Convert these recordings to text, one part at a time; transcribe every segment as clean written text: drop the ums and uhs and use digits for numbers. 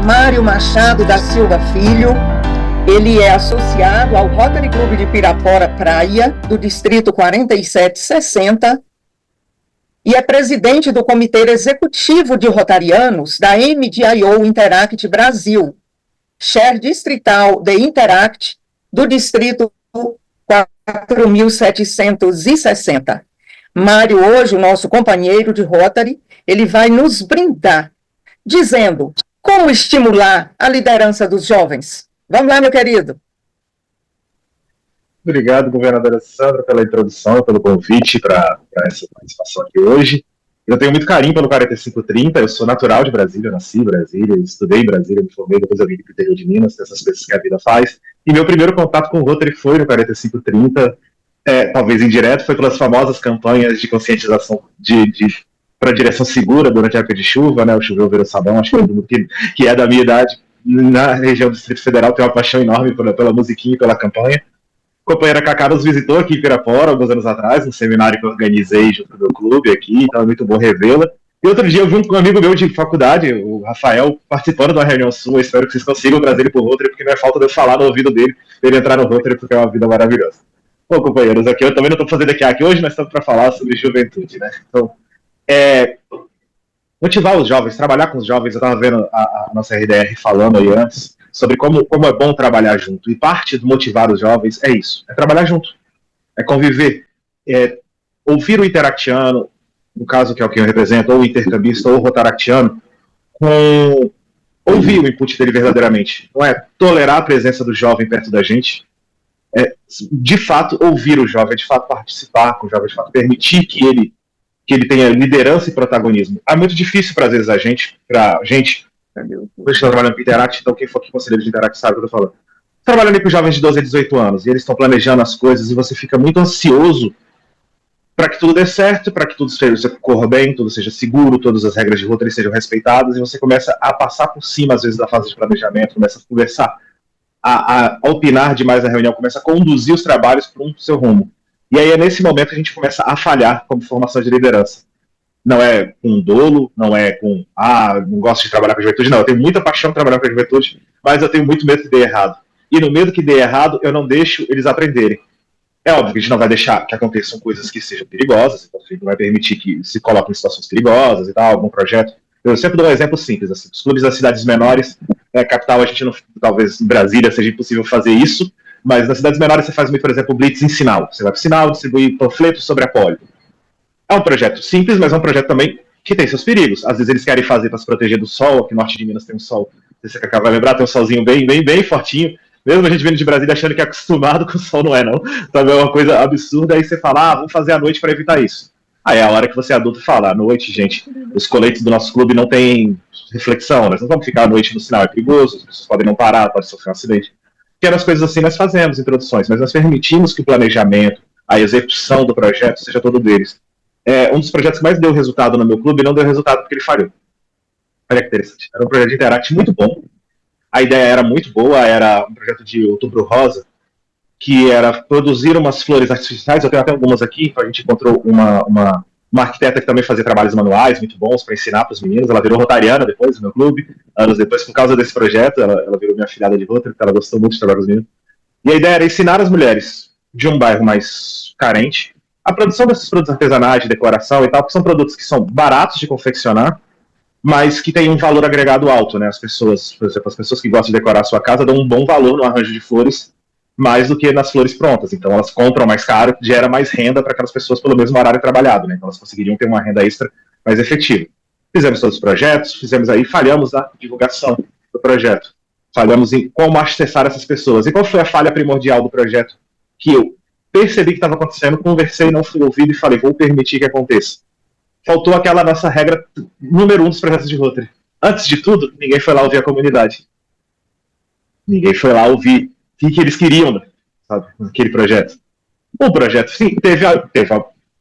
Mário Machado da Silva Filho. Ele é associado ao Rotary Clube de Pirapora Praia, do Distrito 4760, e é presidente do Comitê Executivo de Rotarianos da MDIO Interact Brasil, Chair Distrital de Interact, do Distrito 4760. Mário, hoje, o nosso companheiro de Rotary, ele vai nos brindar, dizendo como estimular a liderança dos jovens. Vamos lá, meu querido. Obrigado, governadora Sandra, pela introdução, pelo convite para essa participação aqui hoje. Eu tenho muito carinho pelo 4530, eu sou natural de Brasília, eu nasci em Brasília, estudei em Brasília, me formei, depois eu vim para o interior de Minas, essas coisas que a vida faz. E meu primeiro contato com o Rotary foi no 4530, talvez indireto, foi pelas famosas campanhas de conscientização para direção segura durante a época de chuva, né? O choveu virou sabão, acho que todo mundo que é da minha idade, na região do Distrito Federal, tem uma paixão enorme pela musiquinha e pela campanha. A companheira Cacá nos visitou aqui em Pirapora, alguns anos atrás, no seminário que eu organizei junto com o meu clube aqui, então é muito bom revê-la. E outro dia eu vi um amigo meu de faculdade, o Rafael, participando de uma reunião sua. Espero que vocês consigam trazer ele para o Rotary, porque não é falta de eu falar no ouvido dele, ele entrar no Rotary, porque é uma vida maravilhosa. Bom, companheiros, aqui eu também não estou fazendo aqui hoje, nós estamos para falar sobre juventude, né? Então, motivar os jovens, trabalhar com os jovens. Eu estava vendo a nossa RDR falando aí antes sobre como é bom trabalhar junto, e parte do motivar os jovens é isso, é trabalhar junto, é conviver, ouvir o interactiano, no caso que é o que eu represento, ou o intercambista, ou o rotaractiano, ouvir o input dele verdadeiramente, não é tolerar a presença do jovem perto da gente, de fato ouvir o jovem, de fato participar com o jovem, de fato permitir que ele tenha liderança e protagonismo. É muito difícil para, às vezes, a gente, hoje estou trabalhando com Interact, então quem for aqui conselheiro de Interact sabe o que eu estou falando. Trabalhando com jovens de 12 a 18 anos, e eles estão planejando as coisas, e você fica muito ansioso para que tudo dê certo, para que tudo corra bem, tudo seja seguro, todas as regras de Rotary sejam respeitadas, e você começa a passar por cima, às vezes, da fase de planejamento, começa a conversar, a opinar demais na reunião, começa a conduzir os trabalhos para um seu rumo. E aí é nesse momento que a gente começa a falhar como formação de liderança. Não é com dolo, não é com, não gosto de trabalhar com a juventude, não. Eu tenho muita paixão de trabalhar com a juventude, mas eu tenho muito medo que dê errado. E no medo que dê errado, eu não deixo eles aprenderem. É óbvio que a gente não vai deixar que aconteçam coisas que sejam perigosas, então a gente não vai permitir que se coloquem em situações perigosas e tal, algum projeto. Eu sempre dou um exemplo simples, assim, os clubes das cidades menores, capital, a gente não, talvez em Brasília seja impossível fazer isso, mas nas cidades menores você faz muito, por exemplo, blitz em sinal. Você vai para o sinal, distribuir panfletos sobre a polio. É um projeto simples, mas é um projeto também que tem seus perigos. Às vezes eles querem fazer para se proteger do sol. Aqui no norte de Minas tem um sol, você vai lembrar, tem um solzinho bem fortinho. Mesmo a gente vindo de Brasília achando que é acostumado com o sol, não é não. Também é uma coisa absurda. Aí você fala, vamos fazer à noite para evitar isso. Aí é a hora que você é adulto fala, à noite, gente, os coletes do nosso clube não tem reflexão. Nós não vamos ficar à noite no sinal, é perigoso, as pessoas podem não parar, pode sofrer um acidente. Pequenas coisas assim nós fazemos, introduções, mas nós permitimos que o planejamento, a execução do projeto seja todo deles. Um dos projetos que mais deu resultado no meu clube não deu resultado porque ele falhou. Olha que interessante. Era um projeto de Interact muito bom. A ideia era muito boa, era um projeto de Outubro Rosa, que era produzir umas flores artificiais. Eu tenho até algumas aqui, a gente encontrou uma arquiteta que também fazia trabalhos manuais muito bons para ensinar para os meninos. Ela virou rotariana depois do meu clube, anos depois, por causa desse projeto. Ela virou minha afilhada de Rotary, porque ela gostou muito de trabalhar com os meninos. E a ideia era ensinar as mulheres de um bairro mais carente a produção desses produtos artesanais, de decoração e tal, que são produtos que são baratos de confeccionar, mas que têm um valor agregado alto, né? As pessoas, por exemplo, as pessoas que gostam de decorar a sua casa dão um bom valor no arranjo de flores, mais do que nas flores prontas. Então elas compram mais caro, gera mais renda para aquelas pessoas pelo mesmo horário trabalhado, né? Então elas conseguiriam ter uma renda extra mais efetiva. Fizemos todos os projetos, falhamos na divulgação do projeto, falhamos em como acessar essas pessoas. E qual foi a falha primordial do projeto? Que eu percebi que estava acontecendo, conversei, não fui ouvido e falei, vou permitir que aconteça. Faltou aquela nossa regra número 1 dos projetos de Rotary. Antes de tudo, ninguém foi lá ouvir a comunidade. Ninguém foi lá ouvir o que eles queriam, sabe, naquele projeto. O projeto, sim, teve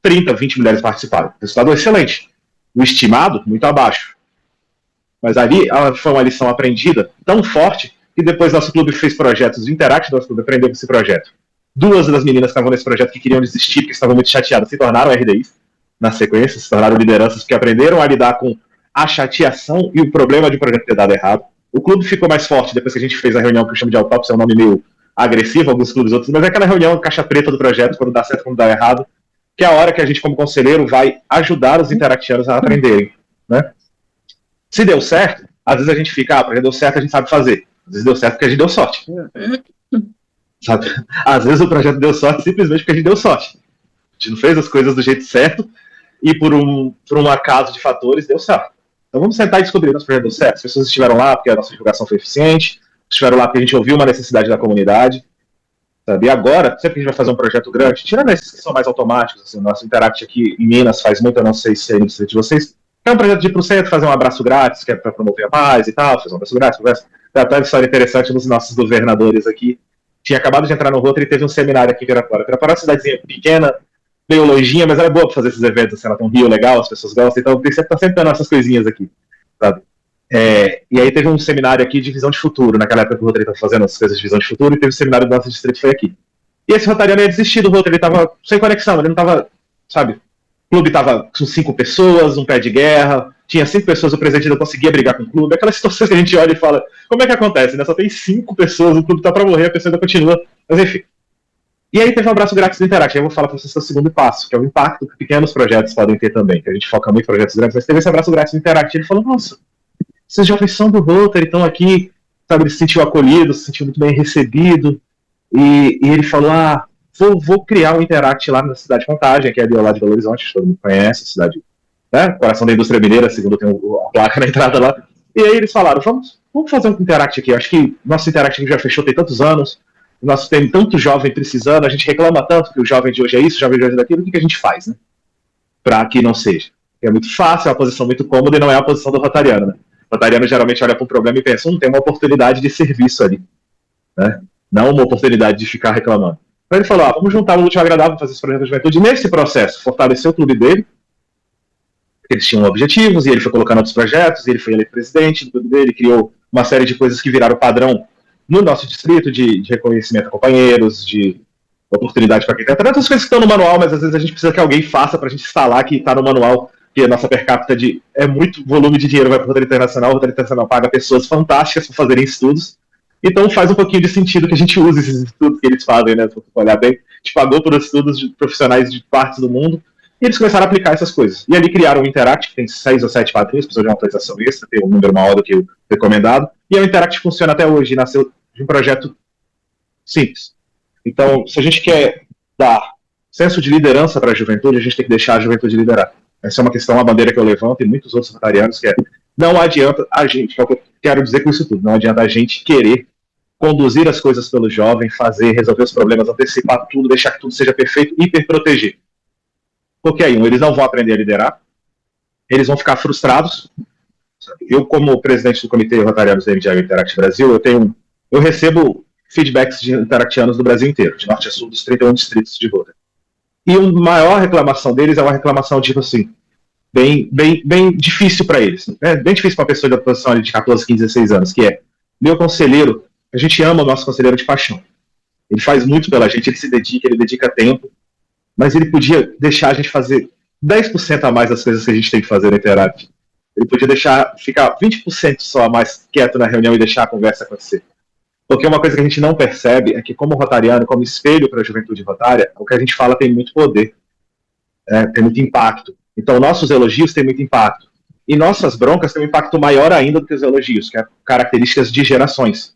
30, 20 mulheres participaram. O resultado excelente. O estimado, muito abaixo. Mas ali foi uma lição aprendida tão forte que depois nosso clube fez projetos de Interact, nosso clube aprendeu com esse projeto. 2 das meninas que estavam nesse projeto que queriam desistir, porque estavam muito chateadas, se tornaram RDIs na sequência, se tornaram lideranças, porque aprenderam a lidar com a chateação e o problema de um projeto ter dado errado. O clube ficou mais forte depois que a gente fez a reunião que eu chamo de autópsia, é um nome meio agressivo, alguns clubes outros, mas é aquela reunião caixa preta do projeto, quando dá certo, quando dá errado, que é a hora que a gente, como conselheiro, vai ajudar os interactianos a aprenderem, né? Se deu certo, às vezes a gente fica, porque deu certo, a gente sabe fazer. Às vezes deu certo porque a gente deu sorte. Sabe? Às vezes o projeto deu sorte simplesmente porque a gente deu sorte. A gente não fez as coisas do jeito certo e por um acaso de fatores deu certo. Então vamos sentar e descobrir se o projeto deu certo. As pessoas estiveram lá porque a nossa divulgação foi eficiente, estiveram lá porque a gente ouviu uma necessidade da comunidade. Sabe? E agora, sempre que a gente vai fazer um projeto grande, tirando esses que são mais automáticos, assim, o nosso Interact aqui em Minas faz muito, eu não sei se é no distrito de vocês, é um projeto de ir pro centro, fazer um abraço grátis, que é para promover a paz e tal, fazer um abraço grátis, conversa. Tem até uma história interessante dos nossos governadores aqui. Tinha acabado de entrar no Rotary e teve um seminário aqui em Pirapora. Pirapora é uma cidadezinha pequena, meio longinha, mas ela é boa para fazer esses eventos, assim, ela tem um rio legal, as pessoas gostam, então tá sempre dando essas coisinhas aqui, sabe? E aí teve um seminário aqui de visão de futuro, naquela época que o Rotary estava fazendo as coisas de visão de futuro, e teve um seminário do nosso distrito, foi aqui. E esse rotariano ia desistir do Rotary, ele estava sem conexão, ele não estava, sabe, o clube estava com 5 pessoas, um pé de guerra, tinha 5 pessoas, o presidente não conseguia brigar com o clube, aquela situação que a gente olha e fala, como é que acontece, né? Só tem 5 pessoas, o clube está para morrer, a pessoa ainda continua, mas enfim. E aí teve um abraço grátis do Interact, aí eu vou falar para vocês o segundo passo, que é o impacto que pequenos projetos podem ter também, que a gente foca muito em projetos grandes, mas teve esse abraço grátis do Interact, ele falou, nossa, esses jovens são do Rotary, estão aqui, sabe, ele se sentiu acolhido, se sentiu muito bem recebido, e ele falou, vou criar um Interact lá na cidade de Contagem, que é ali ao lado de Belo Horizonte, todo mundo conhece, a cidade, né, coração da indústria mineira, segundo tem a placa na entrada lá, e aí eles falaram, vamos fazer um Interact aqui, acho que nosso Interact aqui já fechou tem tantos anos, nós temos tanto jovem precisando, a gente reclama tanto que o jovem de hoje é isso, o jovem de hoje é daquilo, o que a gente faz, né, para que não seja? É muito fácil, é uma posição muito cômoda e não é a posição do rotariano, né? O rotariano geralmente olha para um problema e pensa, tem uma oportunidade de serviço ali, né? Não uma oportunidade de ficar reclamando. Então ele falou, vamos juntar o útil ao agradável, fazer esse projeto de juventude, e nesse processo, fortalecer o clube dele, eles tinham objetivos, e ele foi colocando outros projetos, e ele foi eleito presidente do clube dele, criou uma série de coisas que viraram padrão no nosso distrito, de reconhecimento a companheiros, de oportunidade para quem tem tantas coisas que estão no manual, mas às vezes a gente precisa que alguém faça para a gente instalar que está no manual, que a nossa per capita é muito volume de dinheiro vai para o Rotary Internacional, o Rotary Internacional paga pessoas fantásticas para fazerem estudos, então faz um pouquinho de sentido que a gente use esses estudos que eles fazem, né, se olhar bem, a gente pagou por estudos de profissionais de partes do mundo, e eles começaram a aplicar essas coisas. E ali criaram o Interact, que tem 6 ou 7 padrinhos, precisou de uma atualização extra, tem um número maior do que o recomendado, e o Interact funciona até hoje, nasceu de um projeto simples. Então, se a gente quer dar senso de liderança para a juventude, a gente tem que deixar a juventude liderar. Essa é uma questão, uma bandeira que eu levanto, e muitos outros rotarianos, que é, não adianta a gente, que é o que eu quero dizer com isso tudo, não adianta a gente querer conduzir as coisas pelo jovem, fazer, resolver os problemas, antecipar tudo, deixar que tudo seja perfeito, hiperproteger. Porque aí, eles não vão aprender a liderar, eles vão ficar frustrados. Eu, como presidente do Comitê Rotarianos da MDI Interact Brasil, eu recebo feedbacks de interactianos do Brasil inteiro, de norte a sul, dos 31 distritos de Rotary. E a maior reclamação deles é uma reclamação, tipo assim, bem difícil para eles. É bem difícil para uma pessoa de oposição de 14, 15, 16 anos, que é, meu conselheiro, a gente ama o nosso conselheiro de paixão. Ele faz muito pela gente, ele se dedica, ele dedica tempo, mas ele podia deixar a gente fazer 10% a mais das coisas que a gente tem que fazer no Interact. Ele podia ficar 20% só a mais quieto na reunião e deixar a conversa acontecer. Porque uma coisa que a gente não percebe é que, como rotariano, como espelho para a juventude rotária, o que a gente fala tem muito poder, tem muito impacto. Então, nossos elogios têm muito impacto. E nossas broncas têm um impacto maior ainda do que os elogios, que é características de gerações.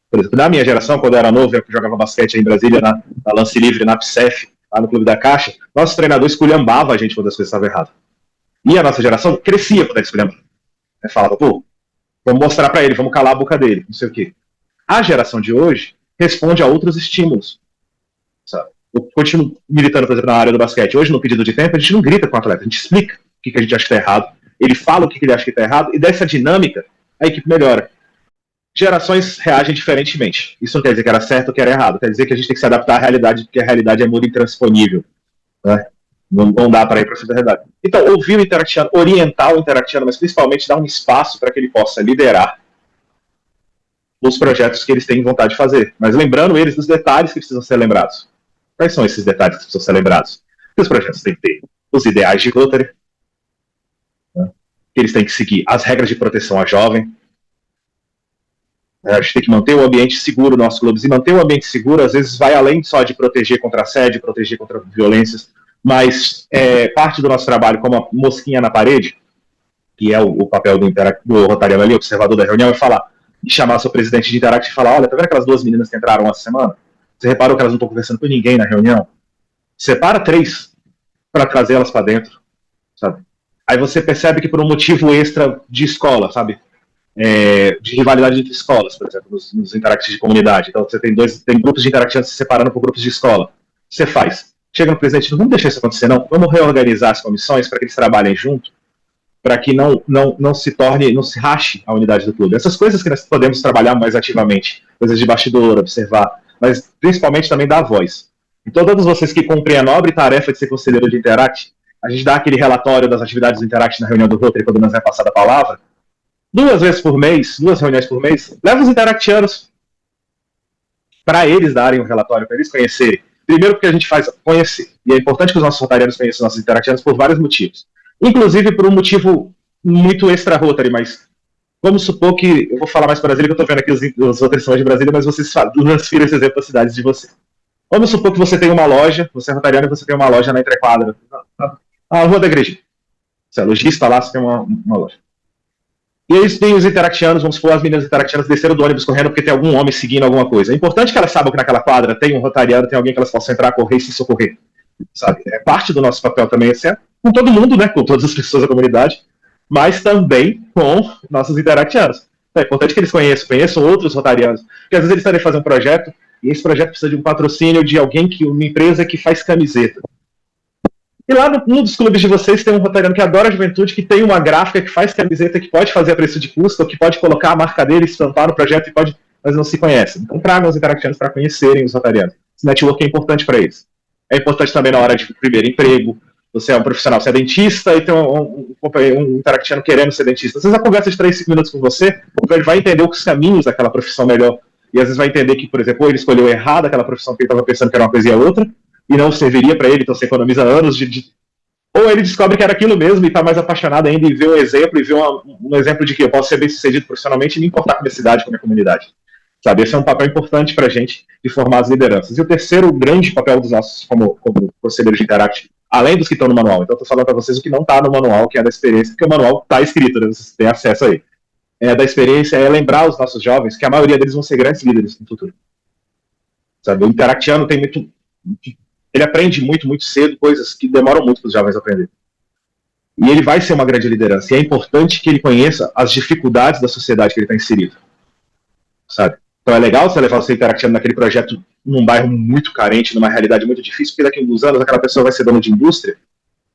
Por exemplo, na minha geração, quando eu era novo, eu jogava basquete em Brasília, na Lance Livre, na PSEF, lá no Clube da Caixa, nosso treinador esculhambava a gente quando as coisas estavam erradas. E a nossa geração crescia quando ele esculhambava. Falava, vamos mostrar para ele, vamos calar a boca dele, não sei o quê. A geração de hoje responde a outros estímulos. Sabe? Eu continuo militando, por exemplo, na área do basquete. Hoje, no pedido de tempo, a gente não grita com o atleta, a gente explica o que a gente acha que está errado, ele fala o que ele acha que está errado, e dessa dinâmica, a equipe melhora. Gerações reagem diferentemente. Isso não quer dizer que era certo ou que era errado, quer dizer que a gente tem que se adaptar à realidade, porque a realidade é muito intransponível. Né? Não dá para ir para essa realidade. Então, ouvir o interactiano, orientar o interactiano, mas principalmente dar um espaço para que ele possa liderar os projetos que eles têm vontade de fazer. Mas lembrando eles dos detalhes que precisam ser lembrados. Quais são esses detalhes que precisam ser lembrados? Que os projetos têm que ter os ideais de Rotary, né? Que eles têm que seguir as regras de proteção à jovem, A gente tem que manter o ambiente seguro nos nossos clubes. E manter o ambiente seguro, às vezes, vai além só de proteger contra assédio, proteger contra violências, mas parte do nosso trabalho, como a mosquinha na parede, que é o papel do Rotariano ali, observador da reunião, é falar, e chamar seu presidente de Interact e falar, olha, tá vendo aquelas 2 meninas que entraram essa semana? Você reparou que elas não estão conversando com ninguém na reunião? Separa 3 para trazer elas para dentro, sabe? Aí você percebe que por um motivo extra de escola, sabe? De rivalidade entre escolas, por exemplo, nos Interacts de comunidade. Então você tem grupos de Interacts se separando por grupos de escola. Você faz. Chega no presidente, não vamos deixar isso acontecer, não. Vamos reorganizar as comissões para que eles trabalhem junto, para que não se rache a unidade do clube. Essas coisas que nós podemos trabalhar mais ativamente, coisas de bastidor, observar, mas principalmente também dar voz. Então, todos vocês que cumprem a nobre tarefa de ser conselheiro de Interact, a gente dá aquele relatório das atividades do Interact na reunião do Rotary, quando nós é passada a palavra, 2 vezes por mês, 2 reuniões por mês, leva os interactianos para eles darem um relatório, para eles conhecerem. Primeiro porque a gente faz conhecer, e é importante que os nossos rotarianos conheçam os nossos interactianos por vários motivos. Inclusive por um motivo muito extra-Rotary, mas vamos supor que, eu vou falar mais para Brasília, que eu estou vendo aqui os Rotary são de Brasília, mas vocês transfiram esse exemplo para as cidades de vocês. Vamos supor que você tem uma loja, você é rotariano e você tem uma loja na Entrequadra, na Rua da Igreja. Você é lojista lá, você tem uma loja. E aí tem os interactianos, vamos supor, as meninas interactianas desceram do ônibus correndo porque tem algum homem seguindo alguma coisa. É importante que elas saibam que naquela quadra tem um rotariano, tem alguém que elas possam entrar, correr e se socorrer. Sabe? É parte do nosso papel também, esse com todo mundo, né, com todas as pessoas da comunidade, mas também com nossos interactianos. É importante que eles conheçam outros rotarianos, porque às vezes eles querem fazer um projeto, e esse projeto precisa de um patrocínio de alguém, uma empresa que faz camiseta. E lá num dos clubes de vocês tem um rotariano que adora a juventude, que tem uma gráfica, que faz camiseta, que pode fazer a preço de custo, ou que pode colocar a marca dele, estampar no projeto, mas não se conhecem. Então tragam os interactianos para conhecerem os rotarianos. Esse network é importante para eles. É importante também na hora de primeiro emprego. Você é um profissional, você é dentista, e tem um interactiano querendo ser dentista. Às vezes a conversa de 3-5 minutos com você, ele vai entender os caminhos daquela profissão melhor. E às vezes vai entender que, por exemplo, ele escolheu errado aquela profissão que ele estava pensando que era uma coisa e a outra, e não serviria para ele, então você economiza anos Ou ele descobre que era aquilo mesmo e está mais apaixonado ainda e vê um exemplo, e vê um exemplo de que eu posso ser bem sucedido profissionalmente e me importar com a minha cidade, com a minha comunidade. Sabe, esse é um papel importante para a gente de formar as lideranças. E o terceiro grande papel dos nossos, como conselheiros de Interact, além dos que estão no manual, então estou falando para vocês o que não está no manual, que é da experiência, porque o manual está escrito, né, vocês têm acesso aí. Da experiência é lembrar os nossos jovens que a maioria deles vão ser grandes líderes no futuro. Sabe, o interactiano tem muito... Ele aprende muito, muito cedo coisas que demoram muito para os jovens aprenderem. E ele vai ser uma grande liderança. E é importante que ele conheça as dificuldades da sociedade que ele está inserido. Sabe? Então é legal você levar o seu interactiano naquele projeto num bairro muito carente, numa realidade muito difícil, porque daqui a alguns anos aquela pessoa vai ser dona de indústria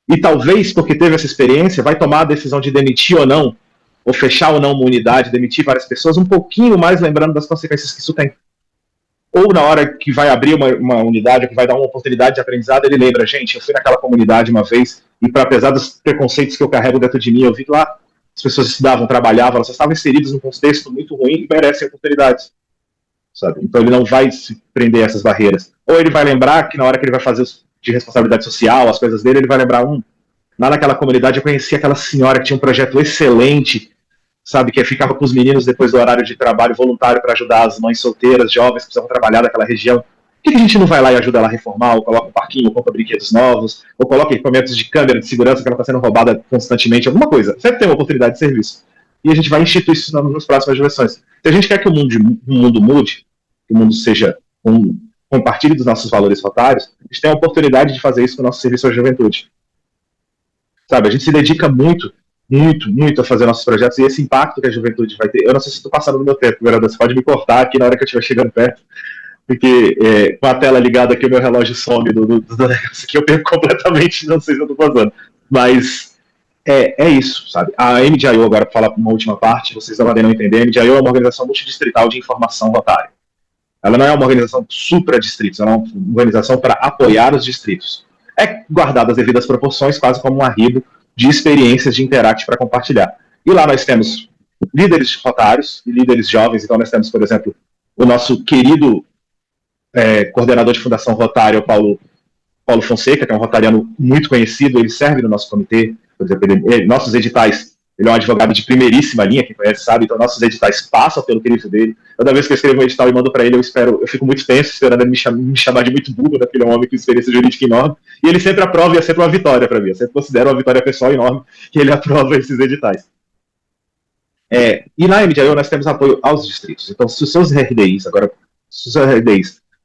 e talvez, porque teve essa experiência, vai tomar a decisão de demitir ou não, ou fechar ou não uma unidade, demitir várias pessoas, um pouquinho mais lembrando das consequências que isso tem. Ou na hora que vai abrir uma unidade, ou que vai dar uma oportunidade de aprendizado, ele lembra, gente, eu fui naquela comunidade uma vez, e apesar dos preconceitos que eu carrego dentro de mim, eu vi que lá as pessoas estudavam, trabalhavam, elas estavam inseridas num contexto muito ruim e merecem oportunidades. Sabe? Então ele não vai se prender a essas barreiras. Ou ele vai lembrar que na hora que ele vai fazer de responsabilidade social, as coisas dele, ele vai lembrar, lá naquela comunidade eu conheci aquela senhora que tinha um projeto excelente, sabe, que ficava com os meninos depois do horário de trabalho voluntário para ajudar as mães solteiras, jovens que precisavam trabalhar naquela região. Por que a gente não vai lá e ajuda ela a reformar, ou coloca um parquinho, ou compra brinquedos novos, ou coloca equipamentos de câmera de segurança que ela está sendo roubada constantemente, alguma coisa. Sempre tem uma oportunidade de serviço. E a gente vai instituir isso nas próximas gerações. Se a gente quer que o mundo mude, que o mundo seja compartilhe dos nossos valores rotários, a gente tem a oportunidade de fazer isso com o nosso serviço à juventude. Sabe, a gente se dedica muito a fazer nossos projetos, e esse impacto que a juventude vai ter. Eu não sei se estou passando do meu tempo, vereador, você pode me cortar aqui na hora que eu estiver chegando perto, porque com a tela ligada aqui o meu relógio some do negócio aqui, eu perco completamente, não sei se eu estou passando. Mas é isso, sabe? A MDIO, agora para falar uma última parte, vocês não podem não entender, a MDIO é uma organização multidistrital de informação rotária. Ela não é uma organização supra-distritos, ela é uma organização para apoiar os distritos. É guardada as devidas proporções, quase como um arribo de experiências de Interact para compartilhar. E lá nós temos líderes rotários e líderes jovens. Então nós temos, por exemplo, o nosso querido coordenador de Fundação Rotária, o Paulo Fonseca, que é um rotariano muito conhecido, ele serve no nosso comitê. Por exemplo, nossos editais Ele é um advogado de primeiríssima linha, quem conhece sabe, então nossos editais passam pelo crivo dele. Toda vez que eu escrevo um edital e mando para ele, eu fico muito tenso, esperando ele me chamar de muito burro, né, porque ele é um homem com experiência jurídica enorme, e ele sempre aprova e é sempre uma vitória para mim. Eu sempre considero uma vitória pessoal enorme que ele aprova esses editais. E na MDIO nós temos apoio aos distritos. Então, se os seus RDIs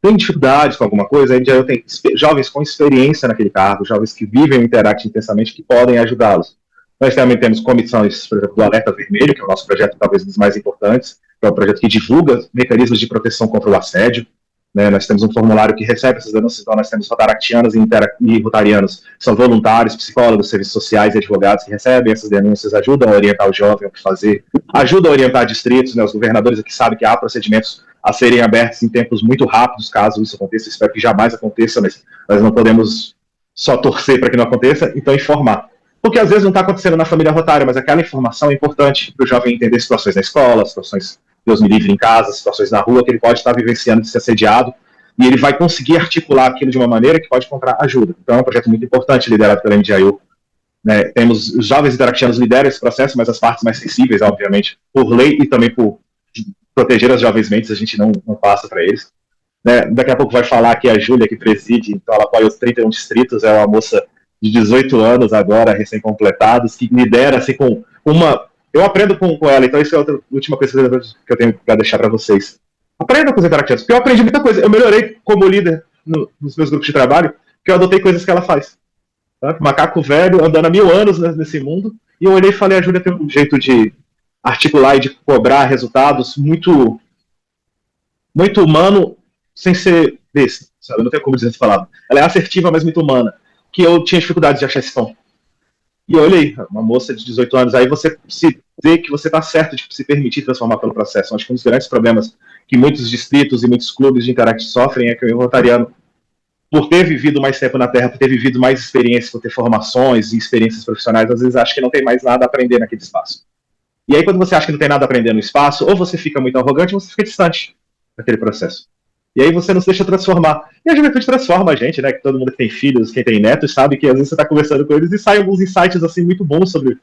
têm dificuldades com alguma coisa, a MDIO tem jovens com experiência naquele cargo, jovens que vivem o Interact intensamente, que podem ajudá-los. Nós também temos comissões, por exemplo, do Alerta Vermelho, que é o nosso projeto talvez um dos mais importantes, que é um projeto que divulga mecanismos de proteção contra o assédio. Né? Nós temos um formulário que recebe essas denúncias, então nós temos rotaractianos e rotarianos, que são voluntários, psicólogos, serviços sociais e advogados que recebem essas denúncias, ajudam a orientar o jovem o que fazer, ajudam a orientar distritos, né? Os governadores aqui sabem que há procedimentos a serem abertos em tempos muito rápidos, caso isso aconteça. Espero que jamais aconteça, mas nós não podemos só torcer para que não aconteça, então informar. Porque às vezes não está acontecendo na família rotária, mas aquela informação é importante para o jovem entender situações na escola, situações, Deus me livre, em casa, situações na rua, que ele pode estar vivenciando de ser assediado, e ele vai conseguir articular aquilo de uma maneira que pode encontrar ajuda. Então é um projeto muito importante liderado pela MDIO. Né? Temos os jovens interactianos lideram esse processo, mas as partes mais sensíveis, obviamente, por lei e também por proteger as jovens mentes, a gente não passa para eles. Né? Daqui a pouco vai falar que a Júlia, que preside, então ela apoia os 31 distritos, é uma moça de 18 anos agora, recém-completados, que lidera assim com uma... Eu aprendo com ela, então isso é a última coisa que eu tenho para deixar para vocês. Aprenda com os interactivos, porque eu aprendi muita coisa. Eu melhorei como líder nos meus grupos de trabalho, porque eu adotei coisas que ela faz. Tá? Macaco velho, andando há 1000 anos nesse mundo, e eu olhei e falei, a Júlia tem um jeito de articular e de cobrar resultados muito, muito humano, sem ser besta, sabe? Eu não tenho como dizer essa palavra. Ela é assertiva, mas muito humana, que eu tinha dificuldade de achar esse tom. E eu olhei, uma moça de 18 anos, aí você se vê que você está certo de se permitir transformar pelo processo. Acho que um dos grandes problemas que muitos distritos e muitos clubes de Interact sofrem é que o rotariano, por ter vivido mais tempo na Terra, por ter vivido mais experiências, por ter formações e experiências profissionais, às vezes acha que não tem mais nada a aprender naquele espaço. E aí, quando você acha que não tem nada a aprender no espaço, ou você fica muito arrogante, ou você fica distante daquele processo. E aí você não se deixa transformar. E a juventude transforma a gente, né? Que todo mundo que tem filhos, quem tem netos, sabe que às vezes você está conversando com eles e saem alguns insights assim muito bons sobre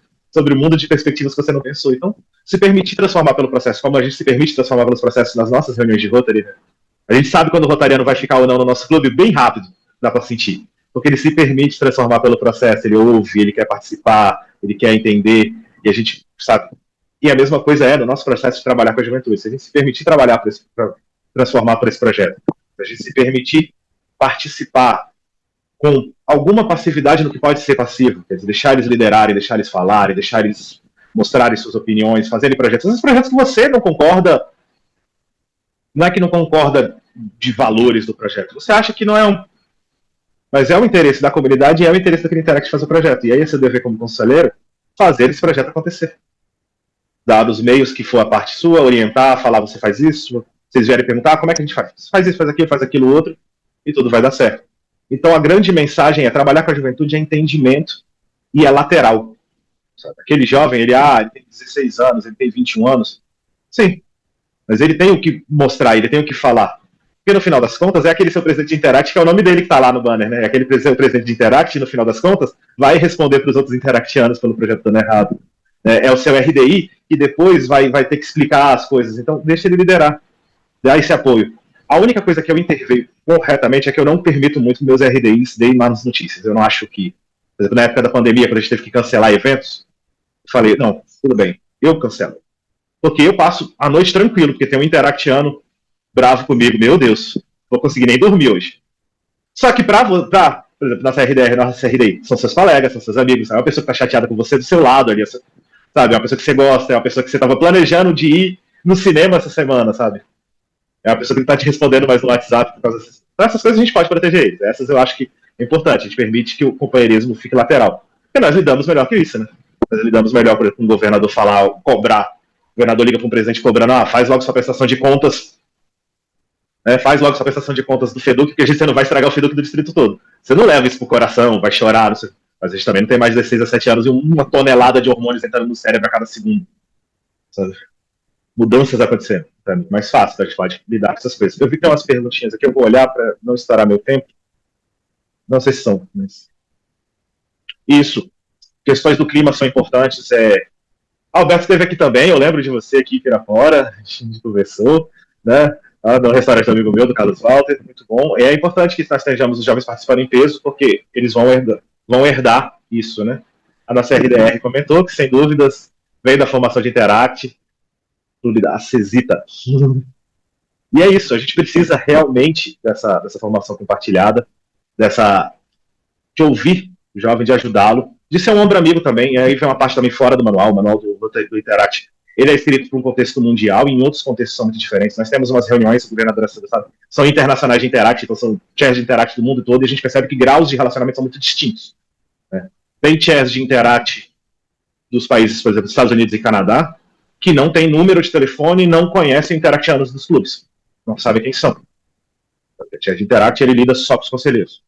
o mundo de perspectivas que você não pensou. Então, se permitir transformar pelo processo, como a gente se permite transformar pelos processos nas nossas reuniões de Rotary, né? A gente sabe quando o rotariano vai ficar ou não no nosso clube bem rápido, dá para sentir. Porque ele se permite transformar pelo processo, ele ouve, ele quer participar, ele quer entender, e a gente sabe. E a mesma coisa é no nosso processo de trabalhar com a juventude. Se a gente se permitir trabalhar para transformar por esse projeto, se a gente se permitir participar com alguma passividade no que pode ser passivo, quer dizer, deixar eles liderarem, deixar eles falarem, deixar eles mostrarem suas opiniões, fazerem projetos. Esses projetos que você não concorda, não é que não concorda de valores do projeto, você acha que não é mas é o interesse da comunidade e é o interesse daquele Interact fazer o projeto. E aí é seu dever como conselheiro fazer esse projeto acontecer. Dar os meios que for a parte sua, orientar, falar, você faz isso, vocês vierem perguntar, como é que a gente faz? Você faz isso, faz aquilo, outro, e tudo vai dar certo. Então a grande mensagem é trabalhar com a juventude é entendimento e é lateral. Sabe? Aquele jovem, ele tem 16 anos, ele tem 21 anos, sim, mas ele tem o que mostrar, ele tem o que falar. Porque no final das contas é aquele seu presidente de Interact, que é o nome dele que está lá no banner, né? Aquele seu presidente de Interact, no final das contas, vai responder para os outros interactianos pelo projeto dando errado. É o seu RDI, que depois vai ter que explicar as coisas. Então, deixa ele liderar. Dá esse apoio. A única coisa que eu intervenho corretamente é que eu não permito muito que meus RDIs deem más notícias. Eu não acho que, por exemplo, na época da pandemia, quando a gente teve que cancelar eventos, eu falei, não, tudo bem, eu cancelo. Porque eu passo a noite tranquilo, porque tem um interactiano bravo comigo, meu Deus, não vou conseguir nem dormir hoje. Só que por exemplo, na CRDI, são seus colegas, são seus amigos, é uma pessoa que está chateada com você do seu lado ali, sabe, é uma pessoa que você gosta, é uma pessoa que você estava planejando de ir no cinema essa semana, sabe? É uma pessoa que não está te respondendo mais no WhatsApp por causa dessas... Então, essas coisas a gente pode proteger eles. Essas eu acho que é importante, a gente permite que o companheirismo fique lateral. Porque nós lidamos melhor que isso, né? Nós lidamos melhor, por exemplo, um governador falar, cobrar. O governador liga para um presidente cobrando, faz logo sua prestação de contas, faz logo sua prestação de contas do FEDUC, porque você não vai estragar o FEDUC do distrito todo. Você não leva isso pro coração, vai chorar, mas a gente também não tem mais de 16 a 7 anos e uma tonelada de hormônios entrando no cérebro a cada segundo. Sabe? Mudanças acontecendo. É muito mais fácil, a gente pode lidar com essas coisas. Eu vi que tem umas perguntinhas aqui, eu vou olhar para não estourar meu tempo. Não sei se são, mas... Isso. Questões do clima são importantes. Alberto esteve aqui também, eu lembro de você aqui em Pirapora, a gente conversou, né? No restaurante do amigo meu, do Carlos Walter, muito bom. E é importante que nós tenhamos os jovens participando em peso, porque eles vão herdar isso, né? A nossa RDR comentou que, sem dúvidas, veio da formação de Interact, clube da Acesita. E é isso, a gente precisa realmente dessa formação compartilhada, de ouvir o jovem, de ajudá-lo, de ser um ombro amigo também. E aí vem uma parte também fora do manual, o manual do Interact. Ele é escrito para um contexto mundial, e em outros contextos são muito diferentes. Nós temos umas reuniões, o governador são internacionais de Interact, então são chairs de Interact do mundo todo, e a gente percebe que graus de relacionamento são muito distintos. Né? Tem chairs de Interact dos países, por exemplo, dos Estados Unidos e Canadá, que não tem número de telefone e não conhecem interactianos dos clubes. Não sabem quem são. O chair de Interact, ele lida só com os conselheiros.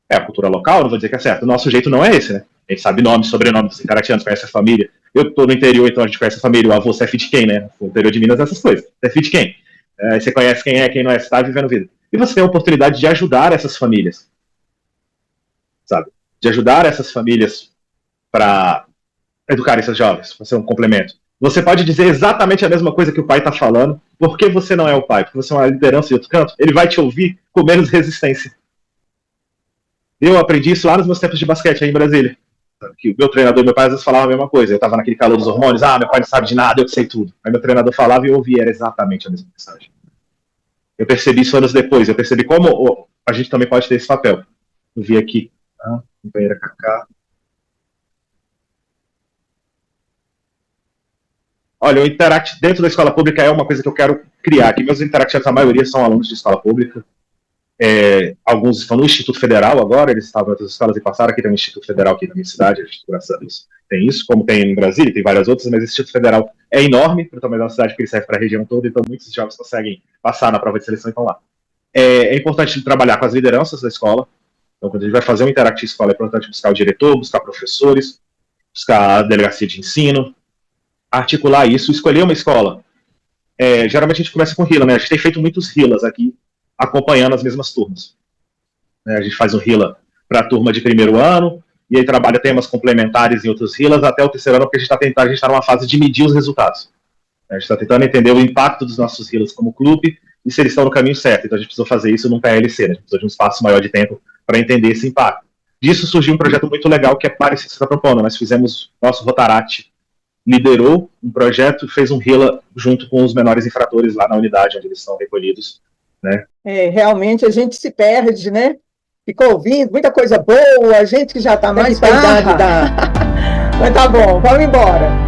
É a cultura local, não vou dizer que é certo. O nosso jeito não é esse, né? A gente sabe nome, sobrenome dos interactianos, conhece a família. Eu tô no interior, então a gente conhece a família. O avô, você é filho de quem, né? No interior de Minas, essas coisas. Você é filho de quem? Você conhece quem não é, você tá vivendo vida. E você tem a oportunidade de ajudar essas famílias. Sabe? De ajudar essas famílias para educar esses jovens, para ser um complemento. Você pode dizer exatamente a mesma coisa que o pai está falando, porque você não é o pai, porque você é uma liderança de outro canto, ele vai te ouvir com menos resistência. Eu aprendi isso lá nos meus tempos de basquete aí em Brasília. Que o meu treinador e meu pai às vezes falavam a mesma coisa. Eu estava naquele calor dos hormônios, meu pai não sabe de nada, eu que sei tudo. Aí meu treinador falava e eu ouvia, era exatamente a mesma mensagem. Eu percebi isso anos depois, eu percebi como a gente também pode ter esse papel. Eu vi aqui, companheira Cacá. Olha, o Interact dentro da escola pública é uma coisa que eu quero criar, que meus interactivos, a maioria são alunos de escola pública. Alguns estão no Instituto Federal agora, eles estavam em outras escolas e passaram. Aqui tem um Instituto Federal aqui na minha cidade, graças a Deus tem isso, como tem em Brasília, tem várias outras, mas esse Instituto Federal é enorme para o tamanho da cidade, porque ele serve para a região toda, então muitos jovens conseguem passar na prova de seleção e estão lá. É importante trabalhar com as lideranças da escola, então quando a gente vai fazer um Interact escola, é importante buscar o diretor, buscar professores, buscar a delegacia de ensino, articular isso, escolher uma escola. Geralmente a gente começa com Hila, né? A gente tem feito muitos Hilas aqui, acompanhando as mesmas turmas. A gente faz um Hila para a turma de primeiro ano, e aí trabalha temas complementares em outros Hilas até o terceiro ano, porque a gente está numa fase de medir os resultados. A gente está tentando entender o impacto dos nossos Hilas como clube e se eles estão no caminho certo. Então a gente precisou fazer isso num PLC, né? A gente precisou de um espaço maior de tempo para entender esse impacto. Disso surgiu um projeto muito legal que é parecido com o que você está propondo. Nós fizemos, nosso Rotaract liderou um projeto e fez um Hila junto com os menores infratores lá na unidade onde eles são recolhidos. Né? Realmente a gente se perde, né? Ficou ouvindo muita coisa boa, a gente que já está mais para a idade da... Mas tá bom, vamos embora.